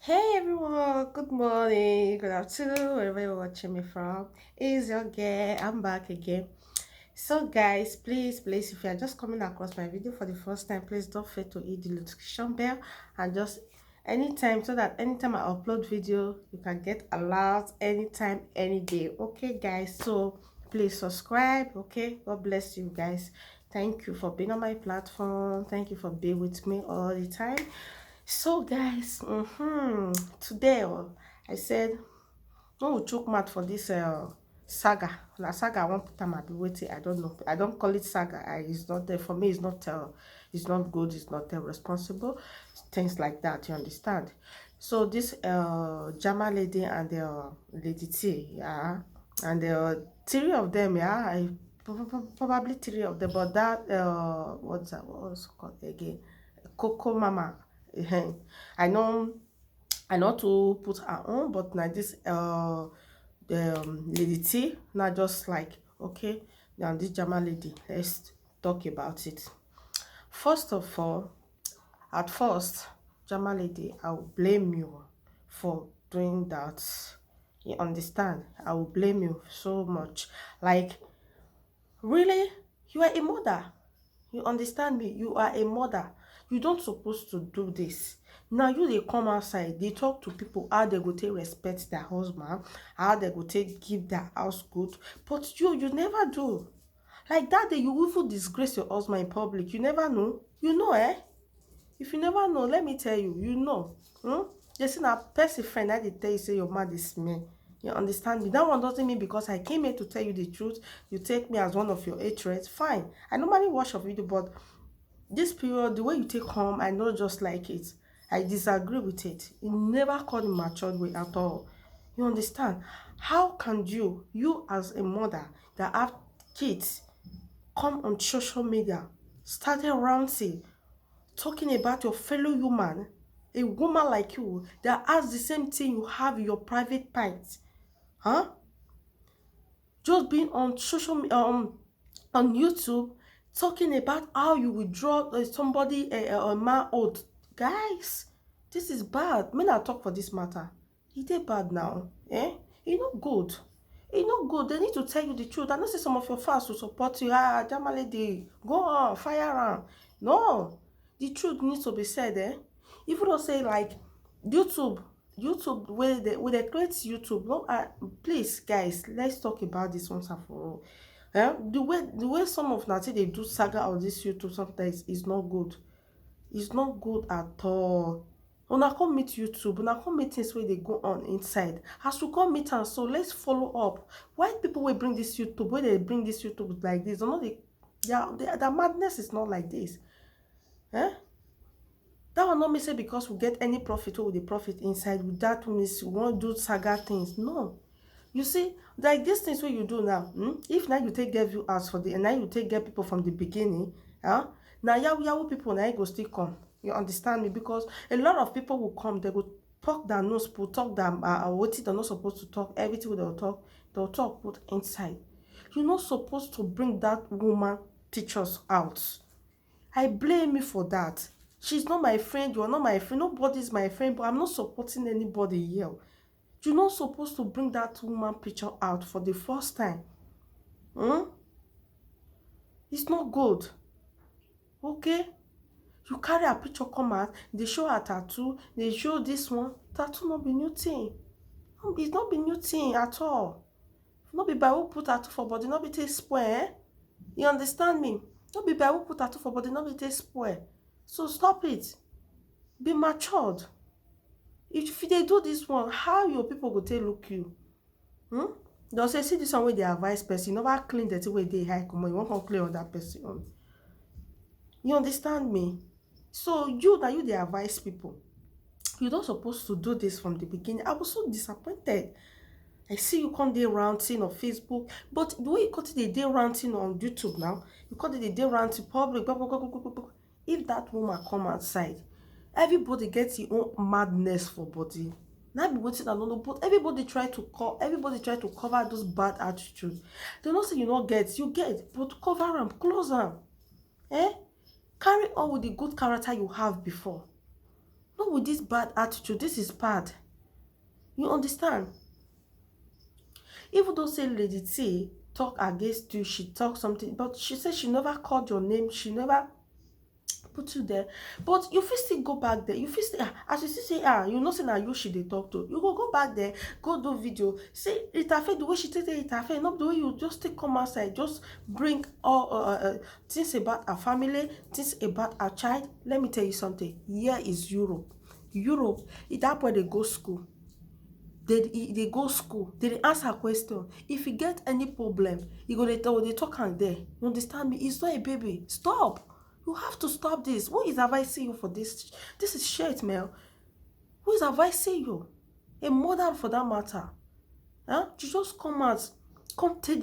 Hey everyone, good morning, good afternoon, wherever you're watching me from. It's your girl, I'm back again. So guys, please, if you're just coming across my video for the first time, please don't fail to hit the notification bell and just anytime so that anytime I upload video, you can get alert anytime, any day. Okay guys, so please subscribe, okay? God bless you guys. Thank you for being on my platform. Thank you for being with me all the time. So guys, today I said no we chook mouth for this saga. Na saga I wan put am abi wetin I don't know. I don't call it saga. It's not there for me. It's not good. It's not responsible. Things like that. You understand? So this Jama lady and the lady T, yeah, and the three of them, yeah, probably three of them, but that what's that? What was it called again? Coco Mama. I know I know to put her on, but now this the lady T now just like okay, now this Jama lady, let's talk about it. First of all, at first, Jama lady, I will blame you for doing that. You understand? I will blame you so much. Like, really? You are a mother. You understand me? You are a mother. You don't supposed to do this. Now you they come outside, they talk to people how they go take respect their husband, how they go take give their house good. But you never do. Like that day you even disgrace your husband in public. You never know. You know, eh? If you never know, let me tell you, you know. They say na person friend that they tell you say your man is me. You understand me? That one doesn't mean because I came here to tell you the truth, you take me as one of your hatreds. Fine. I normally watch your video, but this period, the way you take home, I not just like it. I disagree with it. You never called in matured way at all. You understand? How can you as a mother that have kids, come on social media, started ranting, talking about your fellow human, a woman like you that has the same thing you have in your private part, huh? Just being on on YouTube talking about how you withdraw somebody a man oath. Guys, this is bad. Men are talk for this matter. It dey bad now. E no good. E no good. They need to tell you the truth. I know say some of your fans will support you. Ah, Jamale dey go on, fire am. No, the truth needs to be said. Even though say like YouTube, YouTube where they create YouTube. No, please guys, let's talk about this once and for all. The way some of Nati they do saga on this YouTube sometimes is not good. It's not good at all. Una come meet YouTube, una come meet things where they go on inside. As we come meet am, so let's follow up. Why people will bring this YouTube, where they bring this YouTube like this? Or not they, yeah, the madness is not like this. Eh? That will not mean say because we get any profit or the profit inside, with that means we won't do saga things. No. You see, like these things what you do now, if now you take get view as for the and now you take get people from the beginning, now yahoo people now go still come. You understand me? Because a lot of people will come, they will talk their nose, put talk them what they're not supposed to talk, everything they'll talk put inside. You're not supposed to bring that woman pictures out. I blame you for that. She's not my friend, you're not my friend, nobody's my friend, but I'm not supporting anybody here. You're not supposed to bring that woman picture out for the first time. Hmm? It's not good. Okay? You carry a picture come out, they show her tattoo, they show this one. Tattoo not be new thing. It's not be new thing at all. Not be by who put tattoo for body, not be take spoil, eh? You understand me? Not be by who put tattoo for body, not be take spoil. So stop it. Be matured. If they do this one, how your people go take look you? They'll say, see this one wey dey advise person, you never clean dirty wey dey high comot, you wan come clean on that person own. You understand me? So you that you dey advise people, you don't supposed to do this from the beginning. I was so disappointed. I see you come dey ranting on Facebook, but the way you cut it dey ranting on YouTube now, you cut it dey ranting public, blah, blah, blah, blah, blah, blah. If that woman come outside, everybody gets your own madness for body. Now be wetin I don't know, but everybody try to cover those bad attitude. They not say you not get, you get, but cover them, close them. Carry on with the good character you have before. Not with this bad attitude. This is bad. You understand? Even though say Lady T talk against you, she talk something, but she said she never called your name, she never put you there. But you fit still go back there. You fit still, as you still say, you know say na you she dey talk to. You go back there, go do video. Say Itafe, the way she take Itafe, not the way you just take come outside, just bring all things about her family, things about her child. Let me tell you something. Here is Europe. Europe, that boy they go school. They go school, they answer question. If you get any problem, you go they talk and there. You understand me? It's not a baby. Stop. You have to stop this. Who is advising you for this? This is shit, man. Who is advising you? A mother for that matter. Huh? You just come out, come take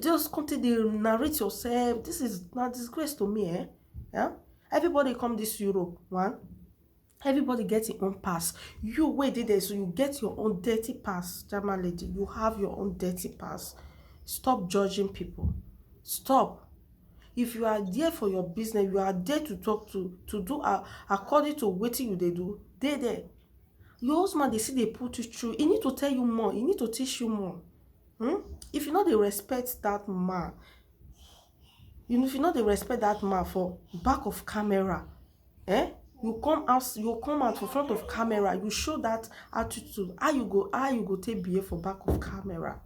just come take the narrate yourself. This is not disgrace to me, eh? Yeah? Everybody come this Europe, one. Everybody gets your own pass. You wait there, so you get your own dirty pass, German lady. You have your own dirty pass. Stop judging people. Stop. If you are there for your business, you are there to talk to do according to what you they do. They there. Your husband, they see they put you through. He need to tell you more. He need to teach you more. If you know they respect that man, if you know they respect that man for back of camera, you come out for front of camera, you show that attitude. How you go take behave for back of camera?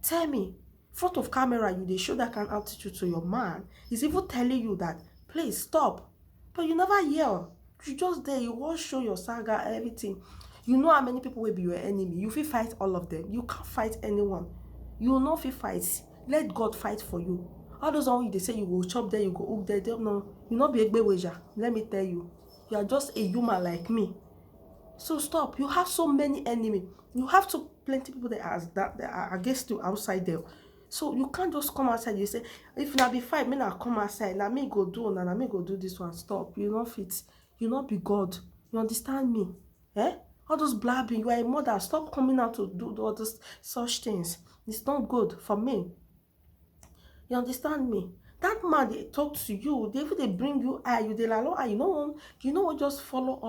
Tell me. Front of camera, you they show that kind of attitude to your man. He's even telling you that, please stop. But you never yell. You just there, you won't show your saga, everything. You know how many people will be your enemy. You will fight all of them. You can't fight anyone. You will not fight. Let God fight for you. All those ones they say you go chop there, you go hook there, they don't know. You not be a wager. Let me tell you. You are just a human like me. So stop. You have so many enemies. You have so plenty people that are against you outside there. So you can't just come outside. You say, if na be fight, me na come outside. Na me go do, na me go do this one. Stop. You not fit. You not be God. You understand me? All those blabbing. You are a mother. Stop coming out to do all those such things. It's not good for me. You understand me? That man they talk to you, they bring you you they like, you know what, just follow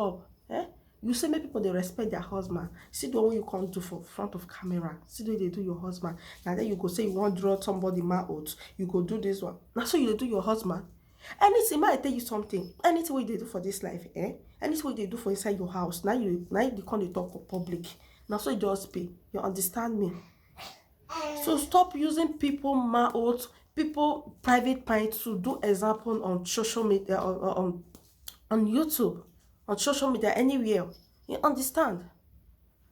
up. You say many people they respect their husband. See the one you can't do for front of camera. See the way they do your husband. Now then you go say you want to draw somebody out. You go do this one. Now so you do your husband. Anything might tell you something. Anything they do for this life, anything they do for inside your house. Now you can't talk for public. Now so you just pay. You understand me? So stop using people mouth, people private point to do example on social media, on YouTube, on social media, anywhere. You understand?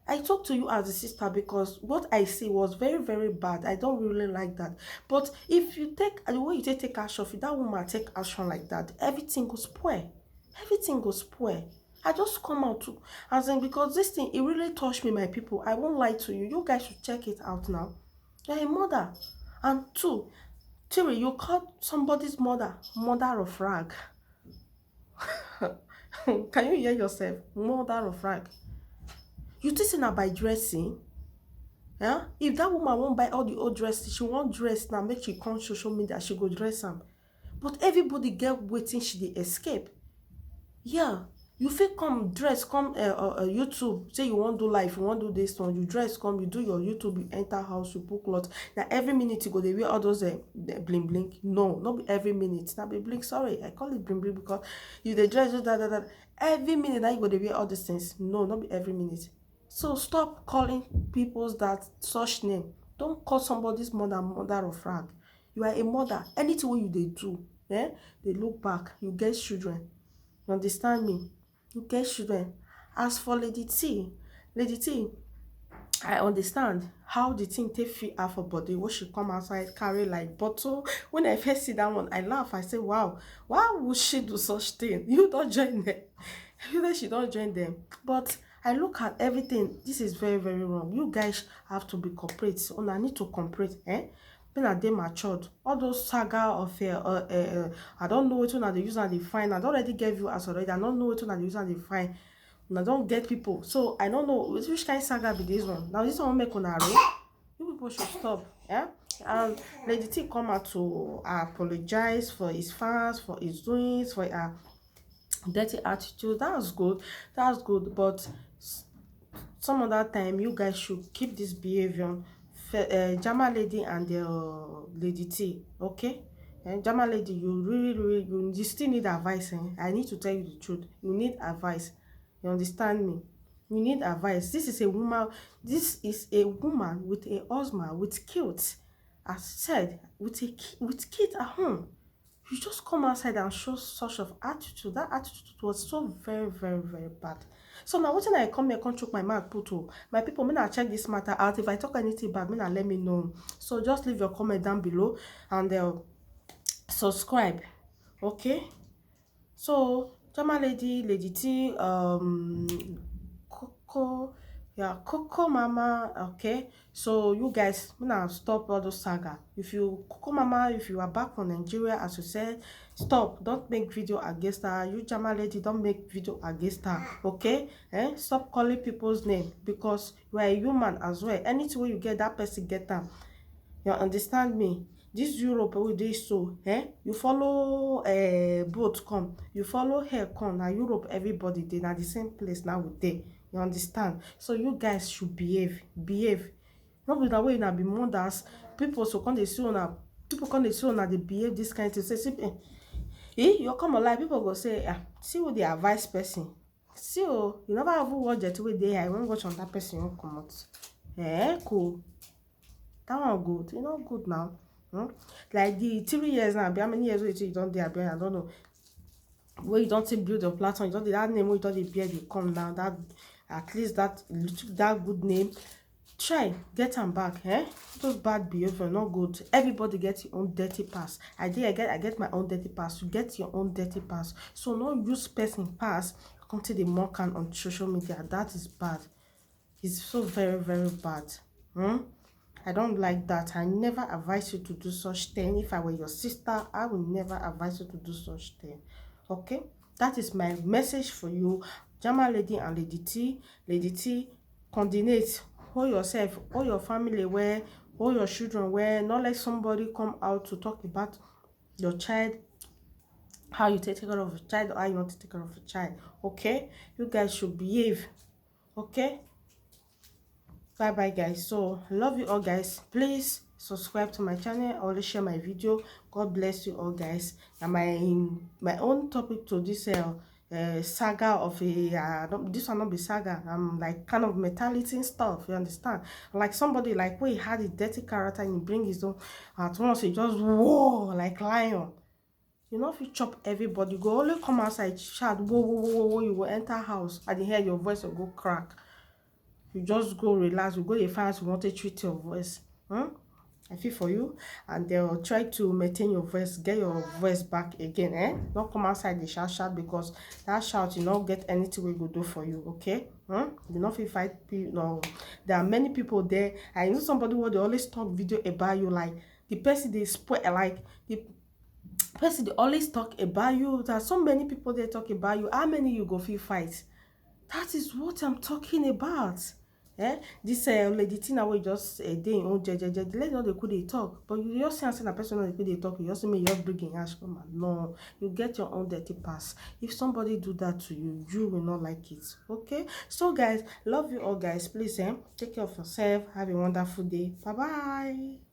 I talk to you as a sister because what I say was very, very bad. I don't really like that. But if you take the way you take action, if that woman take action like that, everything goes spoil. Everything goes spoil. I just come out to, as in, because this thing, it really touched me, my people. I won't lie to you. You guys should check it out now. You're a mother. And two, Terry, you called somebody's mother of rag. Can you hear yourself? Mother of rag. You think her by dressing? Yeah? If that woman won't buy all the old dresses, she won't dress now, make she come social media, she go dress them. But everybody get waiting, she dey escape. Yeah. You feel come dress, come YouTube, say you want to do life, you want to do this one, you dress, come, you do your YouTube, you enter house, you book lot. Now every minute you go, they wear all those bling bling. No, not every minute. Now be bling, sorry, I call it bling bling because you they dress, that. Every minute now you go, they wear all these things. No, not be every minute. So stop calling people's that such name. Don't call somebody's mother of rag. You are a mother. Anything they do, they look back. You get children. You understand me? You get children. As for Lady T, I understand how the thing take feel half her body. When she come outside, carry like bottle. When I first see that one, I laugh. I say, wow, why would she do such thing? You don't join them. You know she don't join them. But I look at everything. This is very, very wrong. You guys have to be corporate. So I need to cooperate. When I dey matured, all those saga of I don't know what one they use and they find. I don't already gave you as already. I don't know what one they use and they find. And I don't get people. So I don't know which kind of saga be this one. Now this one make on a you people should stop. And Lady T come out to apologize for his fans, for his doings, for dirty attitude. That's good, but some other time you guys should keep this behavior. Jama lady and lady T, okay? And Jama lady, you really you still need advice. I need to tell you the truth. You need advice. You understand me? You need advice. This is a woman with a husband with kids, as said, with kids at home. You just come outside and show such of attitude. That attitude was so very bad. So now what I come here, come choke my mouth, put to my people, me not check this matter out. If I talk anything bad, me not let me know. So just leave your comment down below and subscribe. Okay? So Jama lady, lady T, Coco, yeah, Coco Mama, okay. So you guys, now stop all those saga. If you Coco Mama, if you are back from Nigeria, as you said, stop. Don't make video against her. You Jama lady, don't make video against her, okay? Stop calling people's name because you are a human as well. Anything where you get that person, get them. You understand me? This Europe wey dey so, you follow boat come, you follow hair come, na Europe everybody dey, na the same place now we dey. You understand? So you guys should behave. No be that way una be mothers, people so come dey see una, people come dey see una dey behave this kind thing. Say, see, you come alive, people go say, see who dey advise person. See, you never even watch the way dey here, when watch on that person, you come out. Cool. That one good. You know, good now. Like the 3 years now, how many years you don't there? I don't know. Where you don't build your platform, you don't that name where you don't bear they come now. That at least that good name. Try get them back. Those bad behavior not good. Everybody gets your own dirty pass. I get my own dirty pass. You get your own dirty pass. So no use person pass until the mock on social media. That is bad. It's so very bad. I don't like that. I never advise you to do such thing. If I were your sister, I would never advise you to do such thing. Okay? That is my message for you. Jama lady and lady T. Lady T, coordinate. Hold yourself, hold your family where, hold your children where. Not let somebody come out to talk about your child, how you take care of a child, or how you want to take care of a child. Okay? You guys should behave. Okay? Bye guys. So love you all guys. Please subscribe to my channel, always share my video. God bless you all guys. And my own topic to this saga of a this will not be saga. Like kind of mentality stuff, you understand? Like somebody like where he had a dirty character and he bring his own at once, he just whoa like lion. You know, if you chop everybody, go only come outside, shout whoa, you will enter house and you hear your voice will go crack. You just go relax, you go to find you want to treat your voice. I feel for you, and they'll try to maintain your voice, get your voice back again. Don't come outside the shout because that shout you not get anything we go do for you. Okay? You not feel fight people. No, there are many people there. I know somebody who they always talk video about you, like the person they spoil, like the person they always talk about you. There are so many people they talk about you. How many you go feel fight? That is what I'm talking about. This lady Tina will just day in own jeje. The lady know they could they talk, but you just see a person they could they talk. You just me you just bring ash come on. No, you get your own dirty pass. If somebody do that to you, you will not like it. Okay, so guys, love you all guys. Please take care of yourself. Have a wonderful day. Bye bye.